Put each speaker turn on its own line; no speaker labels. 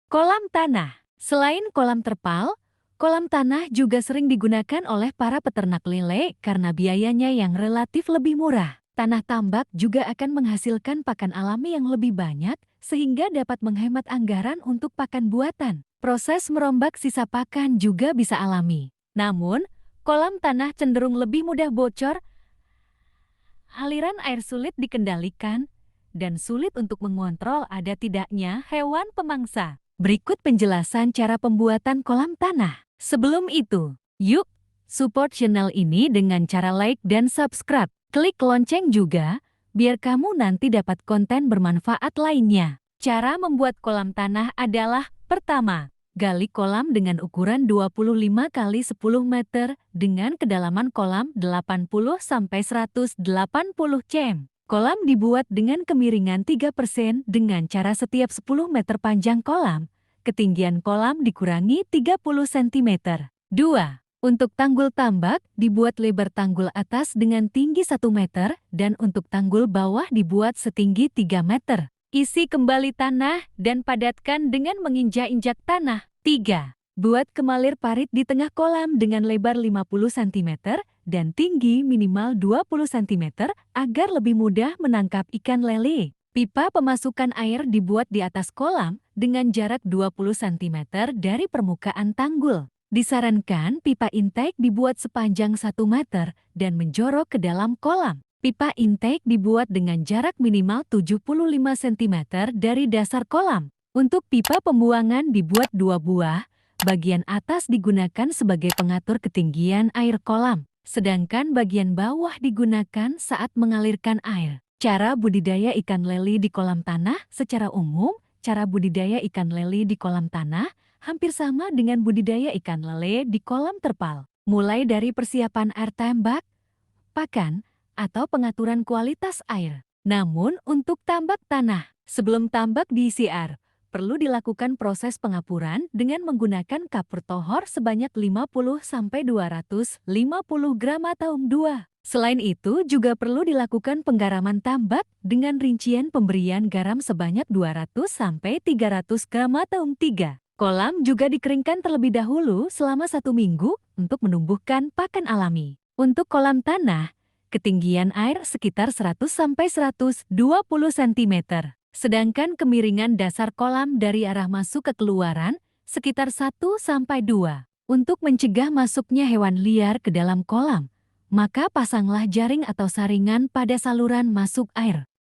Kolam tanah. Selain kolam terpal, kolam tanah juga sering digunakan oleh para peternak lele karena biayanya yang relatif lebih murah. Tanah tambak juga akan menghasilkan pakan alami yang lebih banyak sehingga dapat menghemat anggaran untuk pakan buatan. Proses merombak sisa pakan juga bisa alami. Namun, kolam tanah cenderung lebih mudah bocor, aliran air sulit dikendalikan, dan sulit untuk mengontrol ada tidaknya hewan pemangsa. Berikut penjelasan cara pembuatan kolam tanah. Sebelum itu, yuk support channel ini dengan cara like dan subscribe. Klik lonceng juga, biar kamu nanti dapat konten bermanfaat lainnya. Cara membuat kolam tanah adalah: pertama, gali kolam dengan ukuran 25 kali 10 meter dengan kedalaman kolam 80-180 cm. Kolam dibuat dengan kemiringan 3% dengan cara setiap 10 meter panjang kolam, ketinggian kolam dikurangi 30 cm. 2. Untuk tanggul tambak, dibuat lebar tanggul atas dengan tinggi 1 meter dan untuk tanggul bawah dibuat setinggi 3 meter. Isi kembali tanah dan padatkan dengan menginjak-injak tanah. 3. Buat kemalir parit di tengah kolam dengan lebar 50 cm dan tinggi minimal 20 cm agar lebih mudah menangkap ikan lele. Pipa pemasukan air dibuat di atas kolam dengan jarak 20 cm dari permukaan tanggul. Disarankan pipa intake dibuat sepanjang 1 meter dan menjorok ke dalam kolam. Pipa intake dibuat dengan jarak minimal 75 cm dari dasar kolam. Untuk pipa pembuangan dibuat 2 buah. Bagian atas digunakan sebagai pengatur ketinggian air kolam, sedangkan bagian bawah digunakan saat mengalirkan air. Cara budidaya ikan lele di kolam tanah. Secara umum, cara budidaya ikan lele di kolam tanah hampir sama dengan budidaya ikan lele di kolam terpal. Mulai dari persiapan air tembak, pakan, atau pengaturan kualitas air. Namun untuk tambak tanah, sebelum tambak diisi air, perlu dilakukan proses pengapuran dengan menggunakan kapur tohor sebanyak 50-250 gram atau 2. Selain itu, juga perlu dilakukan penggaraman tambak dengan rincian pemberian garam sebanyak 200-300 gram atau 3. Kolam juga dikeringkan terlebih dahulu selama 1 minggu untuk menumbuhkan pakan alami. Untuk kolam tanah, ketinggian air sekitar 100-120 cm. Sedangkan kemiringan dasar kolam dari arah masuk ke keluaran sekitar 1-2. Untuk mencegah masuknya hewan liar ke dalam kolam, maka pasanglah jaring atau saringan pada saluran masuk air.